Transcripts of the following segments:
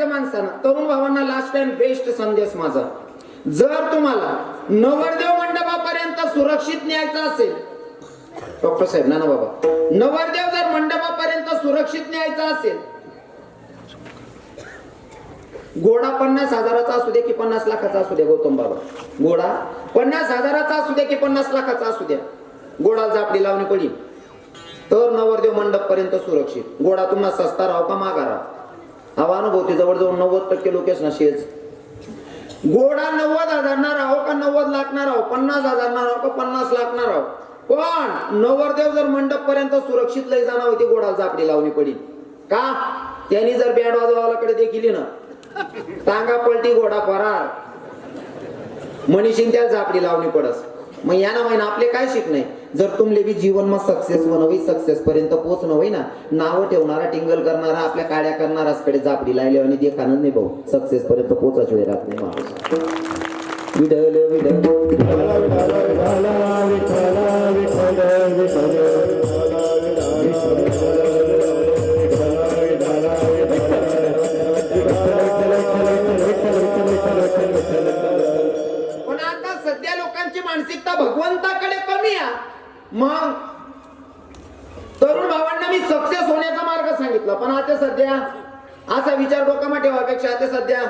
करायचं माणसानं. तरुण भावांना लास्ट अँड बेस्ट संदेश माझा, जर तुम्हाला नवरदेव मंडपापर्यंत सुरक्षित न्यायचं असेल, डॉक्टर साहेब ना बाबा, नवरदेव जर मंडपापर्यंत सुरक्षित न्यायचा असेल, घोडा 50,000चा असू दे की 50 लाखाचा असू द्या, गौतम बाबा, घोडा 50,000चा असू द्या की 50 लाखाचा असू द्या, घोडा जापडी लावणी पडी तर नवरदेव मंडप पर्यंत सुरक्षित. घोडा तुम्हाला सस्ता राहो का मागा राहो, हा अनुभवते जवळजवळ 90% लोकेश ना शेज. घोडा 90,000 ना राहो का 90 लाख ना राहो, 50,000 ना राहो का 50 लाख ना राहो, पण नवरदेव जर मंडप पर्यंत सुरक्षित लय जाणार होती, घोडा जापडी लावणी पडी. का? त्यांनी जर बँड वाजवायला देखील ना टांगा पलटी घोडा फरार, मनीषीन त्या झापडी लावणी पडस. मग या ना महिना आपले काय शिकणे, जर तुमले बी जीवन मग सक्सेस बनवी, सक्सेस पर्यंत पोहोचणं होई ना, नाव ठेवणारा, टिंगल करणारा, आपल्या काड्या करणाराच कडे झापडी लायले आणि ते खाणं नाही भाऊ, सक्सेस पर्यंत पोहोचायची वेळ राहत नाही माणूस. विडल विडल पण आता सध्या लोकांची मानसिकता भगवंताकडे कमी आहे. मग तरुण भावांना मी सक्सेस होण्याचा मार्ग सांगितला, पण आता सध्या असा विचार डोकामा ठेवापेक्षा आता सध्या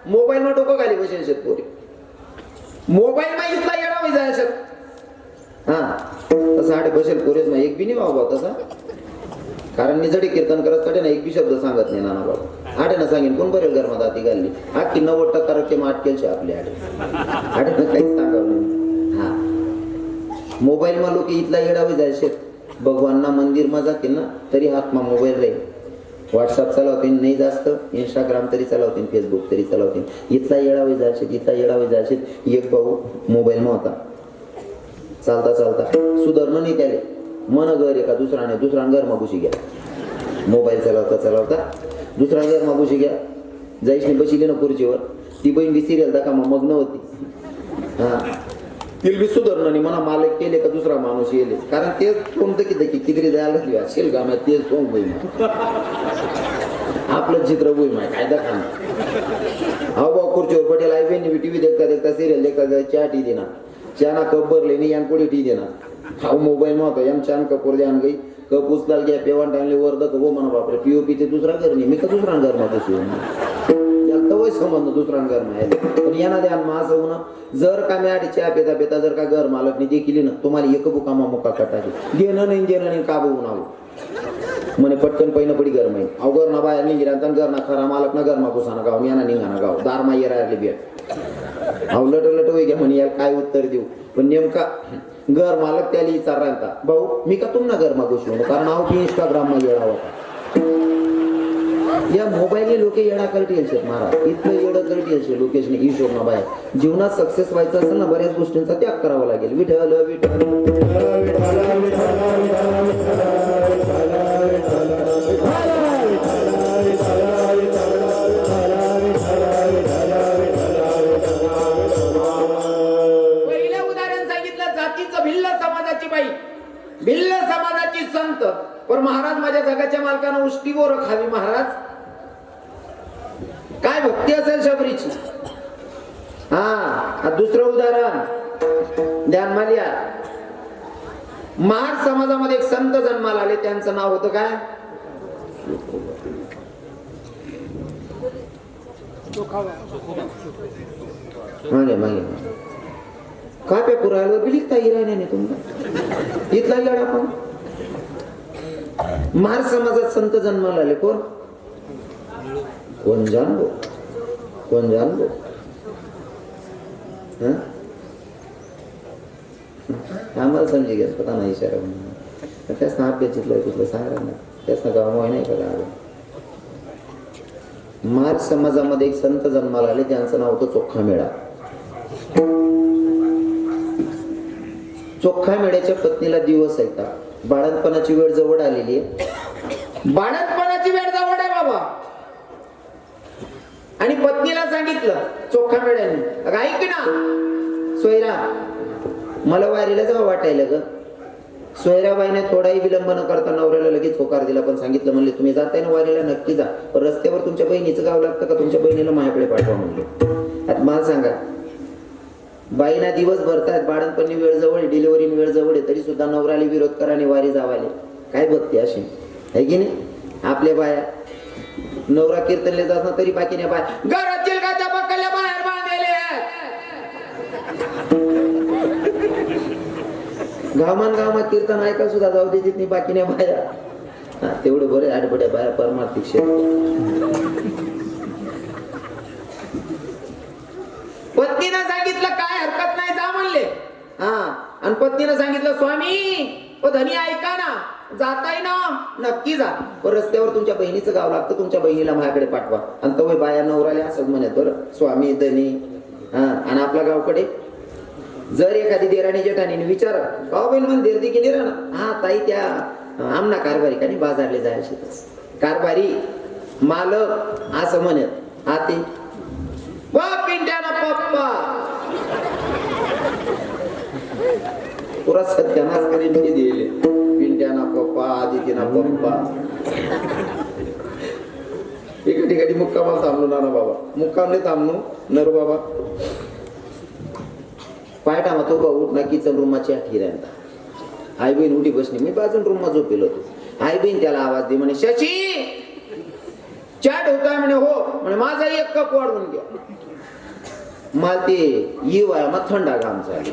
मोबाईल मध्ये डोकं घाली बसेल शेतकरी, मोबाईल मध्ये इथला येणं मी जायचं. हा तसं आडे बसेल पोरेच नाही, एक बी नाही बाबा तसा, कारण निजडी कीर्तन करत कडे ना एक बी शब्द सांगत नाही नाना बाबा. आडे ना सांगेन कोण बरेल घरमा दाती घालली, 90% रक्कम अटकेल आपले आडे आडे काहीच सांगावं नाही. हा मोबाईल मा लोक इथला येडावे जायचे, भगवानना मंदिर मा जाते ना तरी हातमा मोबाईल राहील, व्हॉट्सअप चालवतील नाही जास्त, इंस्टाग्राम तरी चालवतील, फेसबुक तरी चालवतील, इथला येडावे जायचे, इथला येडावे जायचे. एक भाऊ मोबाईल मा होता, चालता चालता सुधारणं नाही त्याले, मन घर एका दुसरा घर मागुशी घ्या, मोबाईल चालवता चालवता दुसरा घर मागुशी घ्या, जायची बसली ना खुर्चीवर, ती बहीण बी सिरियल दाखवा मग्न होती. हा तिला बी सुधारणं नाही, म्हणा मालक केले का दुसरा माणूस येले, कारण ते कोणतं किती जायला असेल का ते सोंग बहीण आपलं चित्र बोई माय काय दाखवा. हा बा खुर्चीवर पटेल आई बहिणी टीव्ही देखता देखता सिरियल देखता चहा टी देना, चहा कप भरले नाही यान पुढे टी देना. हा मोबाईल नव्हता एम छान कपूर द्यान गई कप उचलाल घ्या पेवान टाइमले वर हो म्हणा बापरे पीओपी ते दुसरा घर नाही, मी का दुसरा घर मा तवय संबंध दुसरा घर माहिती. पण यांना ध्यान मा असं होणं, जर का मी आधी चहा पेता पेता जर का घर मालकनी देखील ना तुम्हाला एक बुकामा मुका कटायची देणं नाही का बघून आलो म्हणे पटकन पहिलं पडी घर माहीत अव घर ना बाहेर निघिरा घर ना खरा मालक ना घर मा पुसाना गाव यांना निघाना गाव दार मा येरायला भेट अव लट होई घ्या म्हणे याला काय उत्तर देऊ. पण नेमका घर मालक त्याला विचार राहता भाऊ मी का तुमना घर मा घुसू कारण अहो की इंस्टाग्राम मा येडा होता. या मोबाईल लोक येडा करटी असेल महाराज, इथलं येडं करटी असेल लोकेशन ईश्वर ना बाहेर. जीवनात सक्सेस व्हायचं असेल ना बऱ्याच गोष्टींचा त्याग करावा लागेल. विठ्ठल विठ्ठल पहिलं उदाहरण सांगितलं जातीचं भिल्ल समाजाची बाई, भिल्ल समाजाची संत. पण महाराज माझ्या जगाच्या मालकानं उष्टी बोर खावी महाराज, काय भक्ती असेल शबरीची. हा दुसरं उदाहरण ध्यान मालिया. महार समाजामध्ये एक संत जन्माला आले, त्यांचं नाव होतं काय मागे मागे काय पेपर राहिलो बिलिकता इरायने नाही तुम्हाला इथला गाडा. पण महार समाजात संत जन्माला आले कोण कोण जाणबो कोण जाणबो आम्हाला समजी घ्या पता नाही इशारा म्हणून त्यासनं अभ्यास चितलं तिथलं सांगा ना त्यासनं गाव नाही का गाव. महार समाजामध्ये एक संत जन्माला आले, त्यांचं नाव होतं चोखा मेळा. चोखा मेळ्याच्या पत्नीला दिवस येतात, बाळंतपणाची वेळ जवळ आलेली आहे, बाळंतपणाची वेळ जवळ आहे बाबा. आणि पत्नीला सांगितलं चोखा मेळ्याने ऐक ना सोयरा मला वारीला जावं वाटायला ग, सोयराबाईने थोडाही विलंब न करता नवऱ्याला लगेच होकार दिला, पण सांगितलं म्हणले तुम्ही जाताय ना वारीला नक्की जा, पण रस्त्यावर तुमच्या बहिणीचं गाव लागतं का, तुमच्या बहिणीला माझ्याकडे पाठवा म्हणले. आता मला सांगा, बाईना दिवस भरतायत, बाळणपणी वेळ जवळ, डिलिव्हरी वेळ जवळ आहे, तरी सुद्धा नवऱ्याला विरोध करा आणि वारी जावाले. काय बघते अशी आहे की नाही? आपल्या बाया नवरा कीर्तनले जात तरी बाकीने बाय घरात चिलकाच्या पकडल्या बाहेर बांधलेले गावमान गावात कीर्तन ऐका सुद्धा जाऊ दे तिथनी बाकीने बाया. तेवढे बरे आठवड्या बाया परमार्थिक पत्नीनं सांगितलं काय हरकत नाही जा म्हणले. आणि पत्नीनं सांगितलं स्वामी धनी ऐका ना, जाताय ना नक्की जा, पण रस्त्यावर तुमच्या बहिणीचं गाव लागतं, तुमच्या बहिणीला माझ्याकडे पाठवा. आणि तो बाया नवराले असंच म्हणत बरं स्वामी धनी. आणि आपल्या गावकडे जर एखादी देराणी जेठाणीने विचार गाव बहीण म्हणून देरती गेली ना, हा ताई त्या आमना कारभारी का नाही बाजारले जायचे, कारभारी मालक असं म्हणत आते वा पिंट्याना पप्पा पुरा सत्यानाश करीन मी दिले. पिंट्याना पप्पा आदितीना पप्पा. एका ठिकाणी मुक्कामाला थांबलो ना बाबा, मुक्कामले थांबलो नर बाबा पाय टामा तो बा उठ ना किचन रूमाची आठी राहता. आई बहीण उठी बसली, मी बाजून रूम मध्ये झोपेलो होतो. आई बहीण त्याला आवाज दे म्हणे शशी चहा ठेवताय म्हणे. हो म्हणे माझा एक कप वाढवून घ्या. मला ते येवाय मग थंडा घाम झाली,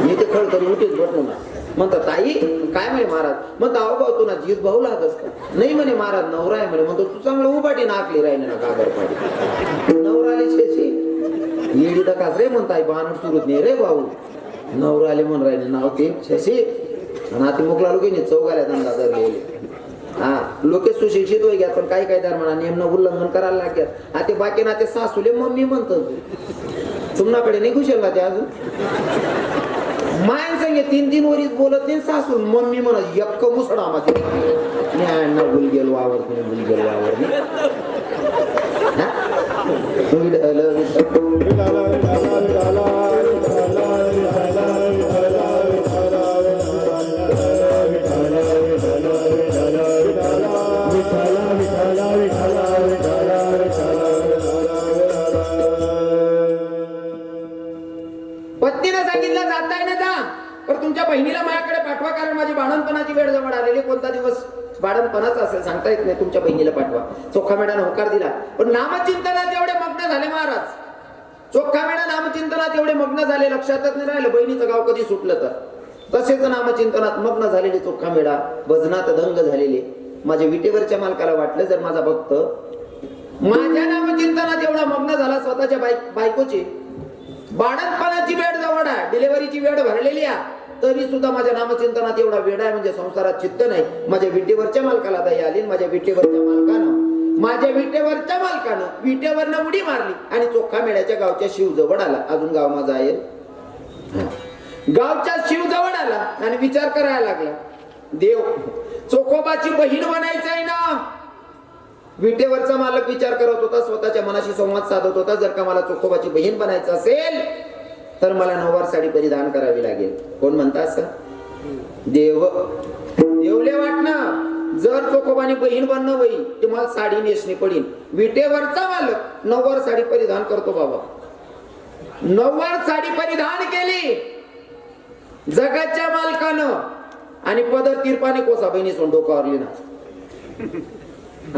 मी ते खळखळ उठीच बसलो ना. म्हणतात ताई काय म्हणे महाराज, मग अहो भाऊ तू ना जीत भाऊ लागस का, नाही म्हणे महाराज नवरा आहे म्हणे. म्हणतो तू चांगलं उभाटी नाकली राहिली ना गागर पाडी. नवराले शेशी येडी तर कास रे म्हणताय बाण सुरूच नाही रे भाऊ. नवराले म्हण राहिले नाव ते शशी. आणि आता मुकला लोक चौघाल्या धंदा धरलेले. लोके सुशिक्षित होई घ्या, पण काही काही धर्माना नियम उल्लंघन करायला लागतात. आता बाकी ना ते सासूले मम्मी म्हणतात, तुम्हाकडे नाही खुशाल ना ते अजून मायन संगे 3-3 वरीच बोलत नाही. सासू मम्मी म्हणत यक्क मुसडा माझे भूल गेलो वावर, तुम्ही भूल गेलो वावर पत्नीने सांगितलं जाताय ना जा, पण तुमच्या बहिणीला माझ्याकडे पाठवा, कारण माझी बाळणपणाची वेळ जवळ आलेली. कोणता दिवस बाळणपणाचा असेल सांगता येत नाही, तुमच्या बहिणीला पाठवा. चोखा मेढाने होकार दिला, पण नामचिंतनात एवढे मग्न झाले महाराज. चोखा मेढा नामचिंतनात एवढे मग्न झाले, लक्षातच नाही राहिलं बहिणीचं गाव कधी सुटलं तर. तसेच नामचिंतनात मग्न झालेले चोखा मेढा, भजनात दंग झालेले. माझ्या विटेवरच्या मालकाला वाटलं जर माझा भक्त माझ्या नामचिंतनात एवढा मग्न झाला, स्वतःच्या बायकोची बाळणपणाची वेळ जवळ आहे, डिलिव्हरीची वेळ भरलेली आहे, तरी सुद्धा माझ्या नामचिंतनात एवढा वेळ आहे, म्हणजे संसारात चित्त नाही. माझ्या विटेवरच्या मालकाला दया आली. माझ्या विटेवरच्या मालकानं विटेवरनं उडी मारली आणि चोखा मेळ्याच्या गावच्या शिव जवळ आला. अजून गाव माझा आहे, गावच्या शिव जवळ आला आणि विचार करायला लागला, देव चोखोबाची बहीण बनायचं आहे ना. विटेवरचा मालक विचार करत होता, स्वतःच्या मनाशी संवाद साधत होता, जर का मला चोखोबाची बहीण बनायचं असेल तर मला नऊवार साडी परिधान करावी लागेल. कोण म्हणता असं? देवले वाटणं जर चोखोबानी बहीण बनणं होईल तर मला साडी नेसणी पडीन. विटेवरचा मालक नऊवार साडी परिधान करतो बाबा. नऊवार साडी परिधान केली जगाच्या मालकानं आणि पदर तिरपाने कोसा बहिणी सोडून डोकावरली ना.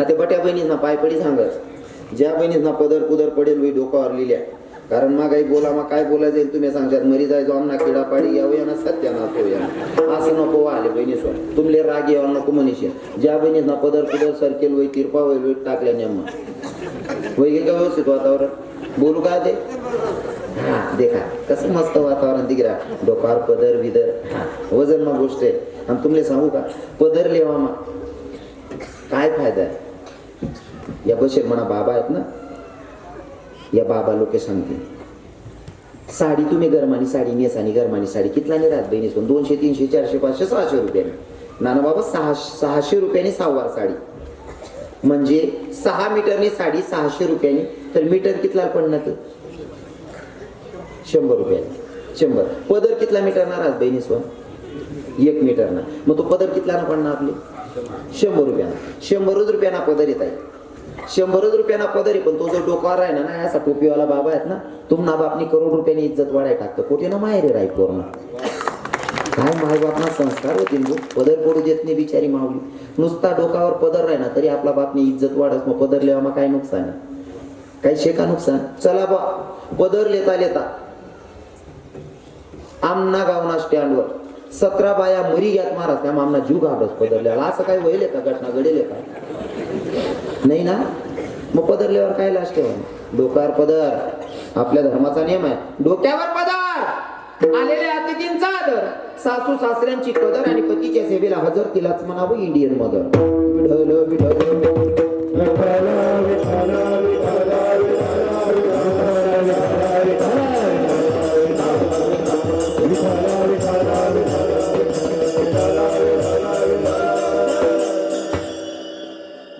ते बट्या बहिणींना पाय पडी सांगत, ज्या बहिणींना पदर पुदर पडेल वही डोकावर लिहिल्या. कारण मग काही बोला मग काय बोला जाईल तुम्ही सांगतात, मरी जायचो आमना किडा पाडी यावं ना सत्याना असं नको आले बहिणी सोड, तुमले राग यावा नको मनीषे. ज्या बहिणींना पदर पुदर सरकेल वही तिरपा वही टाकल्या नेम वही का व्यवस्थित वातावरण बोलू का ते. हा देखा कसं मस्त वातावरण दिगरा, डोकार पदर विदर वजन मग गोष्ट आहे. आणि तुमले सांगू का पदर लेवा मग काय फायदा आहे. या बशीर म्हणा बाबा आहेत ना, या बाबा लोक सांगते साडी तुम्ही गरमानी साडी नेसानी गरमानी साडी कितला नाही राहत बहिणी सोन 200 300 400 500 600 रुपयाने. नाना बाबा 600 रुपयाने सहावार साडी, म्हणजे 6 मीटरनी साडी 600 रुपयाने. तर मीटर कितला पडणार? 100 रुपयाने. 100. पदर कितला मीटर ना राहत बहिणी सोन? 1 मीटरना. मग तो पदर कितला पडणार आपले 100 रुपयाना. 100 रुपयाना पदर येत आहे. 100 रुपयाना पदर आहे. पण तो जो डोकावर आहे ना असा टोपीवाला बाबा आहेत ना, तुम्हाला बापनी करोड रुपयानी इज्जत वाढाय टाकतं. कुठे ना माहेर राही पूर्ण. काय माय बापना संस्कार होतील. पदर पडू देत नाही बिचारी माऊली. नुसता डोकावर पदर राही ना तरी आपला बापनी इज्जत वाढत. मग पदर लेवा काय नुकसान आहे? काही शेका नुकसान. चला बा पदर लेता लेता आमना गावना स्टँडवर 17 बाया मरी घ्यात महाराज. त्या आमना जीव घाबरत पदरल्याला. असं काही होईल का? घटना घडेल का? नाही ना. मग पदरल्यावर काय लास्ट ठेवा? डोक्यावर पदर आपल्या धर्माचा नियम आहे. डोक्यावर पदर. आलेले अतिथींचा आदर. सासू सासऱ्यांची कदर आणि पतीच्या सेवेला हजर तिलाच म्हणावं इंडियन मदर. विठ्ठल विठ्ठल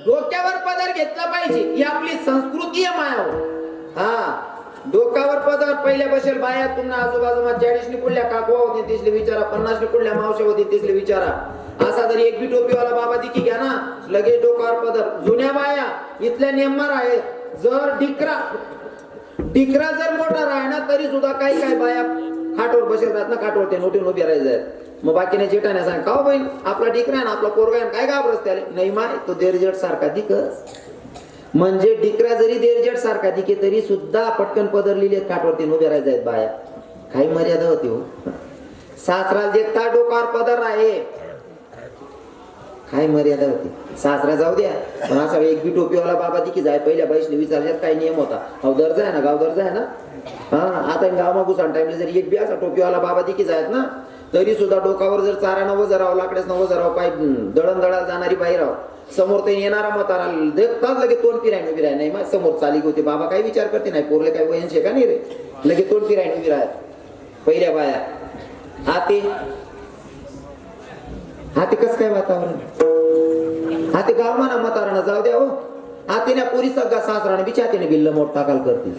डोक्यावर पदर घेतला पाहिजे. ही आपली संस्कृती आहे मायाव. हा डोक्यावर पदर. पहिल्या बसेल बाया तुम्हाला आजूबाजूला 40 कुठल्या काकवा होती तिसले विचारा, 50 कुठल्या मावशे होती तिसले विचारा. असा जरी एक बी टोपीवाला बाबा दिकी घ्या ना लगेच डोक्यावर पदर. जुन्या बाया इथल्या नेममार आहेत. जर डिकरा जर मोठा राही ना तरी सुद्धा काही काय बाया खाटवर बसेल राहत ना. खाटवर ते नोटीन उभे राहायचे. मग बाकीने जेठाने सांग का बहीण आपला डिकरा आहे ना आपला पोरगा आहे काय घाबरस त्याला. नाही माय तो देरजट सारखा दिकस. म्हणजे डिकरा जरी देरजट सारखा दिके तरी सुद्धा पटकन पदर लिहिले काठवरती उभे राहायचे बाया. काही मर्यादा होती हो. सासरा देखता डोकार पदर आहे. काय मर्यादा होती. सासरा जाऊ द्या पण असा एक बी टोपीवाला बाबा दिकी जाय. पहिल्या बाईसने विचारल्यात काय नियम होता. अहो दर्जा आहे ना गाव दर्जा आहे ना. हा आता गाव मागून टाइमला जरी एक बी असा टोपीवाला बाबा दिकी जायत ना तरी सुद्धा डोकावर जर चारा नवं जरावं लाकडेच नवं जरावं काय दळण दळायला जाणारी बाई राव समोर ते येणारा म्हातारा देखताच लगे तोंड फिरायला उभी राह. नाही मग समोर चाली होती बाबा काही विचार करते नाही. पोरले काय वयनशे का नाही रे. लगे तोंड फिरायला उभी राहत पहिल्या बाया. हाते कस काय वातावरण. हाते गाव म्हणा म्हातारा जाऊ द्या हो. हातीने पोरी सगळा सासराने बिचातीने बिल्ल मोठ टाकाल करते.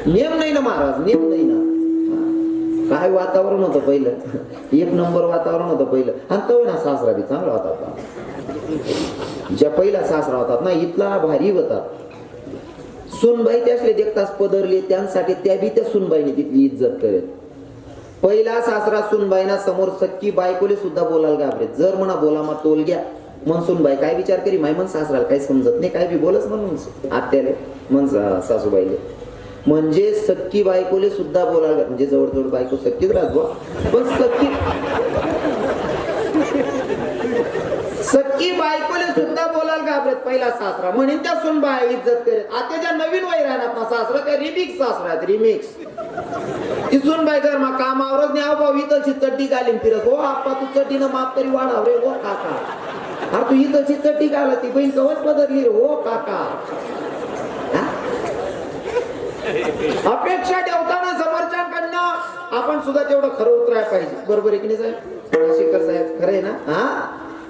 नियम नाही ना महाराज. नियम नाही ना. काय वातावरण होतं पहिलं. 1 नंबर वातावरण होतं पहिलं. आणि तो ना सासरा बी चांगला होता. ज्या पहिला सासरा होतात ना इथला भारी होता. सुनबाई त्यासले देखताच पदरले त्यांसाठी त्या बी त्या सुनबाईने तिथली इज्जत करेल. पहिला सासरा सुनबाईना समोर सक्की बायकोले सुद्धा बोलायला घाबरेत. जर म्हणा बोला मग तोल घ्या मन सुनबाई काय विचार करी माय मन सासराला काही समजत नाही काय बी बोलच म्हणून आत्याले मन सासूबाईले. म्हणजे सक्की बायकोले सुद्धा बोलायला म्हणजे जवळ बायको सक्कीच राहतो पण सक्की बायकोले सुद्धा बोलायला घाबरत पहिला सासरा. म्हणून त्या सुनबाई इज्जत करेल. आत्याच्या नवीन वय राहणार सासरा त्या रिमिक्स सासरा रिमिक्स. ती सुनबाई कर मग कामावरच नाही. अहो भाऊ इथंची चड्डी घालीन फिरत. हो आप्पा तू चड्डीनं माप तरी वाढाव रे. हो काका अरे तू इथंची चड्डी घाला ती बहीण कवच बदलली रे. हो काका अपेक्षा ठेवताना समोरच्यांकडनं आपण सुद्धा तेवढं खरं उतरायला पाहिजे. बरोबर आहे की नाही साहेब. शेखर साहेब खरं आहे ना. हा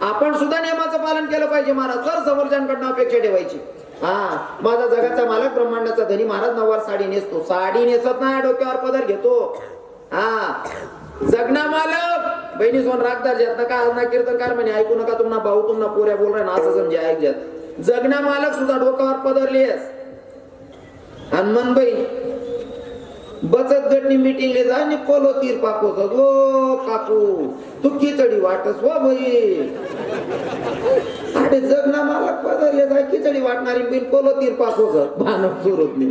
आपण सुद्धा नियमाचं पालन केलं पाहिजे महाराज. तर समोरच्यांकडनं अपेक्षा ठेवायची. हा माझा जगाचा मालक ब्रह्मांडाचा धनी महाराज नववार साडी नेसतो. साडी नेसत नाही डोक्यावर पदर घेतो. हा जगना मालक बहिणी सोन रागदार ज्यात नका ना कीर्तनकार म्हणे ऐकू नका तुम्हाला भाऊ तुम्हाला पोऱ्या बोल ना असं समजे ऐक ज्यात. जगना मालक सुद्धा डोक्यावर पदर लिहेस. हनुमानबाई बचत गटनी मीटिंगले जा आणि पोलो तीर पाकोस. ओ काकू तू खिचडी वाटस हो बाई. अरे जगना मालक पदरले जा खिचडी वाटणारी बहीण पोलो तीर पाकोस भान सुरत नाही.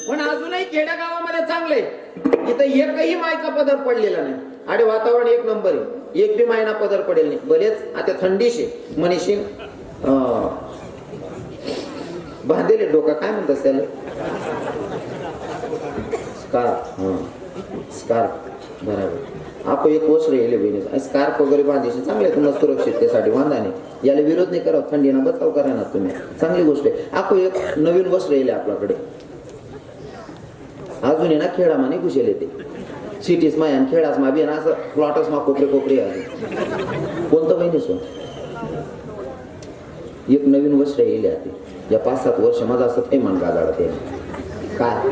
पण अजूनही खेड्यागावामध्ये चांगलंय. इथं एकही मायचा पदर पडलेला नाही. अरे वातावरण 1 नंबर आहे. एक बी मायना पदर पडेल नाही. बरेच आता थंडीशे मनीषी बांधलेले डोका काय म्हणतात त्याला स्कार्फ. स्कार्फ बरोबर. आपण एक वस्त्र येले बहिणी स्कार्फ वगैरे बांधायचे चांगले तुम्हाला सुरक्षिततेसाठी बांधा नाही. याला विरोध नाही करा. थंडीना बचाव करा ना तुम्ही चांगली गोष्ट आहे. आपण एक नवीन वस्त्र येले आपल्याकडे. अजून ना खेळामा नाही घुसेल येते. सिटीस मा खेळास मा बी असं प्लॉटस मा कोपरे कोपरे अजून कोणतं बहिणी सो एक नवीन वस्त्र येईल आता या 5-7 वर्ष माझा असं ते मन गाजाडते काय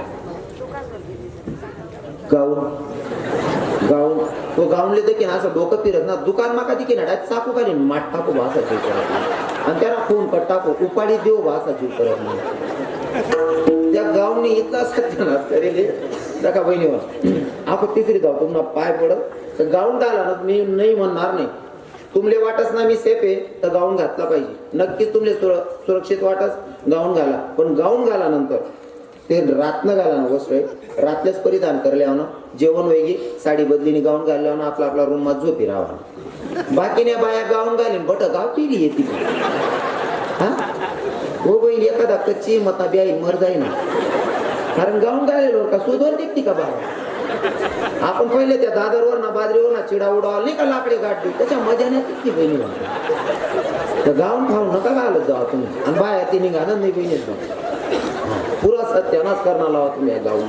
गाऊन तो गाऊनले देखील असं डोकं फिरत ना दुकान माका देखील ना चाकू खाली माठ टाकू भासा जीव करत नाही आणि त्याला खून कट टाकू उपाडी देऊ भासा जीव करत नाही त्या गाऊनने इतका सत्यानाश करेल का बहिणीवर आपण तिसरी जाऊ तुम्हाला पाय पडत तर गाऊन घाला ना मी नाही म्हणणार नाही तुमले वाटच ना मी सेफ आहे तर गाऊन घातला पाहिजे नक्कीच तुमले सुरक्षित वाटच गाऊन घाला पण गाऊन घाला नंतर ते रातनं घाला ना वस्त्र रातलेच परिधान करल्यावर जेवण वेगळी साडी बदलीने गाऊन घालल्यावर आपला आपला रूम मध्ये झोपी राहा बाकीने बाया गाऊन घालीन बट गाव टिली येते हा हो बाई एखादा कच्ची मता ब्याई मर जाईना कारण गाऊन घालेलो का सुधवर देखती का बाबा आपण पहिले त्या दादरवर ना बाजरीवर ना चिडा उडावला नाही का लाकडे गाठ देऊ त्याच्या मजा नाही किती बहिणी तर गाऊन खाऊन नका घालत जावा तुम्ही आणि बाया ती निघाल नाही बहिणीच पुरा सत्यानाच करणार लावा तुम्ही या गाऊन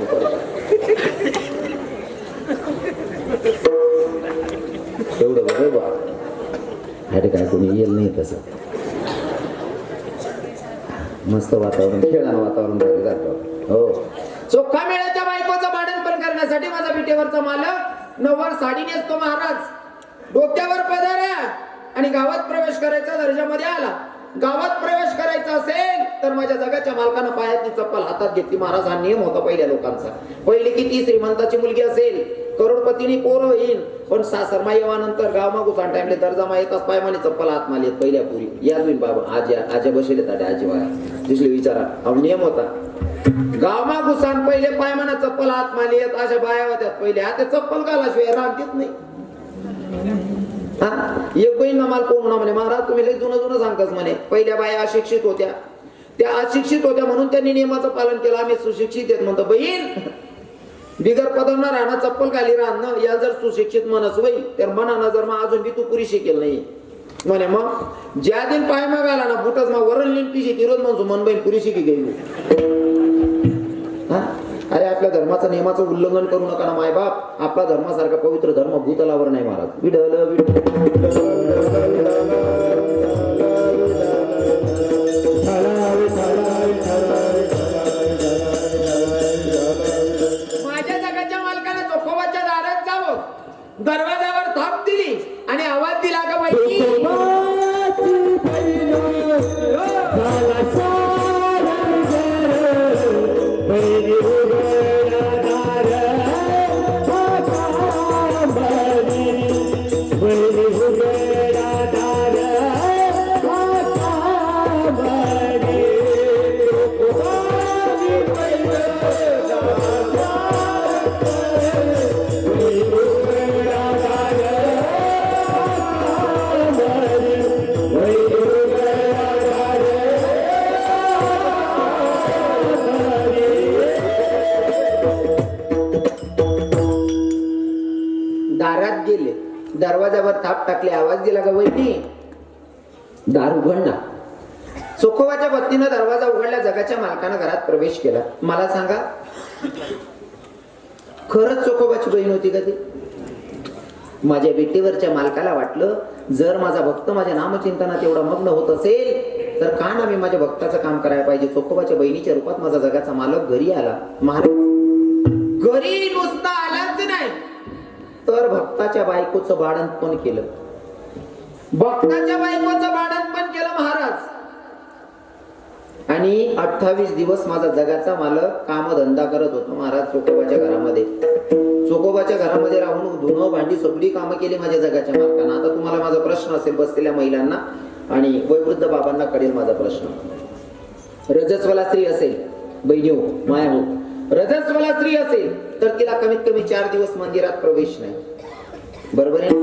एवढं बरं बा अरे काय कोणी येईल नाही तसं मस्त वातावरण खेळानं वातावरण जातं हो चोखा मेळ्याच्या बायकोचं भाडण पण करण्यासाठी माझा विटेवरचा मालक नववार साडी नेसतो महाराज डोक्यावर पदऱ्या आणि गावात प्रवेश करायचा दर्जामध्ये आला गावात प्रवेश करायचा असेल तर माझ्या जगाच्या मालकानं पायातली चप्पल हातात घेतली महाराज हा नियम होता पहिल्या लोकांचा पहिले किती श्रीमंताची मुलगी असेल करोडपतीनी पोरं होईल पण सासरमा येवानंतर गाव मागून टाइमले दर्जामा येताच पायमाने चप्पल हात मारली पहिल्या पुरी या बिन बाबा आज्या बसले ताडे आजी बाया दुसरे विचारा हा नियम होता गावमा घुसान पहिले पायमाना चप्पल हात मारली अशा बाया होत्या पहिले आता चप्पल घालाशिवाय राहतेच नाही एक बहीण मला कोण म्हणा म्हणे महाराज तुम्ही लई जुनं सांगताच म्हणे पहिल्या बाया अशिक्षित होत्या त्या अशिक्षित होत्या म्हणून त्यांनी नियमाचं पालन केलं आम्ही सुशिक्षित आहेत म्हणतो बहीण बिगर पदवणार राहणं चप्पल खाली राहणं या जर सुशिक्षित मनस होई तर मनानं जर मग अजून बी तू पुरी शिकेल नाही म्हणे मग ज्या दिन पाय मग आला ना बुटच मग वरण लिंपीची तिरोज म्हणतो मन बहीण पुरी शिकी गेली अरे आपल्या धर्माचं नियमाचं उल्लंघन करू नका ना माय बाप आपला धर्मासारखा पवित्र धर्म भूतलावर नाही महाराज माझ्या जगाच्या मालकाने चोखोबाच्या दारात जावं दरवाजावर थाप दिली आणि आवाज दिला का बाई दारात गेले दरवाजावर थाप टाकले आवाज दिला का वहिनी दार उघडला चोखोबाच्या पत्नीनं दरवाजा उघडला जगाच्या मालकानं घरात प्रवेश केला मला सांगा खरंच चोखोबाची बहीण होती का ती माझ्या बेटीवरच्या मालकाला वाटलं जर माझा भक्त माझ्या नामचिंतनात एवढा मग्न होत असेल तर का ना मी माझ्या भक्ताचं काम करायला पाहिजे चोखोबाच्या बहिणीच्या रूपात माझा जगाचा मालक घरी आला महाराज घरी नुसता आलाच नाही तर भक्ताच्या बायकोचं भाडण पण केलं भक्ताच्या बायकोचं भाडण पण केलं महाराज आणि 28 दिवस माझा जगाचा मालक कामधंदा करत होतो महाराज चोखोबाच्या घरामध्ये चोखोबाच्या घरामध्ये राहून धुणं भांडी सगळी कामं केली माझ्या जगाच्या मालकानं आता तुम्हाला माझा प्रश्न असेल बसलेल्या महिलांना आणि वयोवृद्ध बाबांना कळेल माझा प्रश्न रजस्वला स्त्री असेल बहिणी हो माया हो रजस्वला स्त्री असेल तर तिला कमीत कमी 4 दिवस मंदिरात प्रवेश नाही बरोबर आहे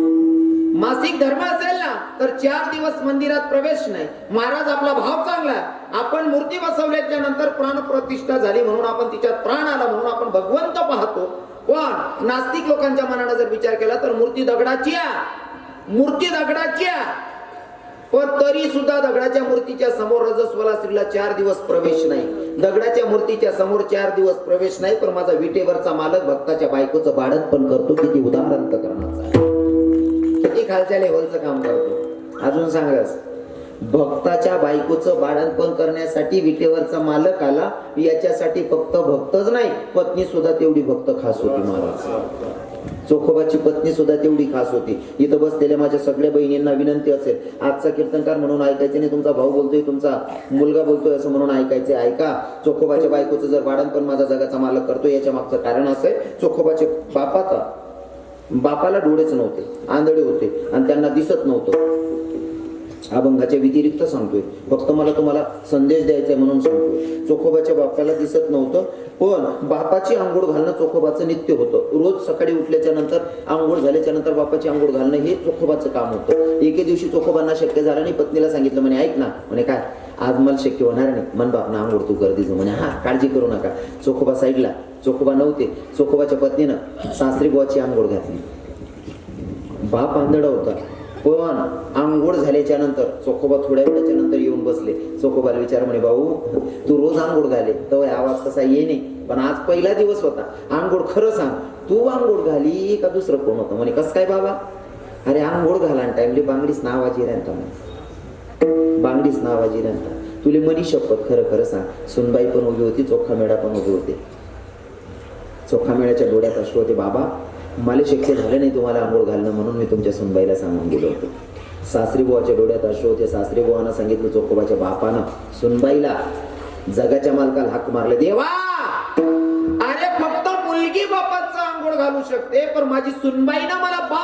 मासिक धर्म असेल ना तर 4 दिवस मंदिरात प्रवेश नाही महाराज आपला भाव चांगला आपण मूर्ती बसवल्याच्या नंतर प्राण प्रतिष्ठा झाली म्हणून आपण तिच्यात प्राण आला म्हणून आपण भगवंत पाहतो पण नास्तिक लोकांच्या मनाने जर विचार केला तर मूर्ती दगडाची पण तरी सुद्धा दगडाच्या मूर्तीच्या समोर रजस्वला स्त्रीला 4 दिवस प्रवेश नाही दगडाच्या मूर्तीच्या समोर 4 दिवस प्रवेश नाही पण माझा विटेवरचा मालक भक्ताच्या बायकोचं भाडण पण करतो किती उदाहरण करण्याचा किती खालच्या लेवलचं काम करतो अजून सांगास भक्ताच्या बायकोचं बाळंतपण करण्यासाठी विटेवरचा मालक आला, याच्यासाठी फक्त भक्तच नाही, पत्नी सुद्धा तेवढी भक्त खास होती महाराज. चोखोबाची पत्नी सुद्धा तेवढी खास होती. इथं बसलेल्या माझ्या सगळ्या बहिणींना विनंती असेल, आजचा कीर्तनकार म्हणून ऐकायचे नाही, तुमचा भाऊ बोलतोय, तुमचा मुलगा बोलतोय असं म्हणून ऐकायचे. ऐका, चोखोबाच्या बायकोचं जर बाळंतपण माझा जगाचा मालक करतोय, याच्या मागचं कारण असं आहे, चोखोबाचे बापाला डोळेच नव्हते, आंधळे होते आणि त्यांना दिसत नव्हतं. अभंगाच्या व्यतिरिक्त सांगतोय, फक्त मला तुम्हाला संदेश द्यायचा आहे म्हणून सांगतोय. चोखोबाच्या बापाला दिसत नव्हतं, पण बापाची आंघोळ घालणं चोखोबाचं नित्य होतं. रोज सकाळी उठल्याच्या नंतर आंघोळ झाल्याच्या नंतर बापाची आंघोळ घालणं हे चोखोबाचं काम होतं. एके दिवशी चोखोबांना शक्य झालं नाही, पत्नीला सांगितलं, म्हणे ऐक ना, म्हणे काय आज मला शक्य होणार नाही, मन बाप ना आंघोळ तू कर दिजो, म्हणे हा काळजी करू नका. चोखोबा साईडला, चोखोबा नव्हते. चोखोबाच्या पत्नीनं सासरी बुवाची आंघोळ घातली. बाप आंधळा होता, पण आंघोळ झाल्याच्या नंतर चोखोबा थोड्या वेळाच्या नंतर येऊन बसले. चोखोबाला विचार, म्हणे भाऊ तू रोज आंघोळ घाले तर आवाज कसा ये नाही, पण आज पहिला दिवस होता, आंघोळ खरं सांग, तू आंघोळ घाली का दुसरं कोण होतं? म्हणे कस काय बाबा? अरे आंघोळ घाला टाइमली बांगडीच नावाजी राहता, बांगडीच नावाजी राहता. तुले मनी शपथ खरं खरं सांग, सुनबाई पण उभी होती, चोखा मेळा पण उभे होते. चोखा मेळ्याच्या डोळ्यात अश्रू होते, बाबा मला शक्य झालं नाही तुम्हाला आंघोळ घालणं, म्हणून मी तुमच्या सुनबाईला सांगून गेलो होतो. सासरी बुवाच्या डोळ्यात अश्रू होते. सासरी बुवानं सांगितलं चोखोबाच्या बापानं सुनबाईला, जगाच्या मालकाला हाक मारले, देवा अरे फक्त मुलगी बापाचं आंघोळ घालू शकते, पण माझी सुनबाईनं मला बाप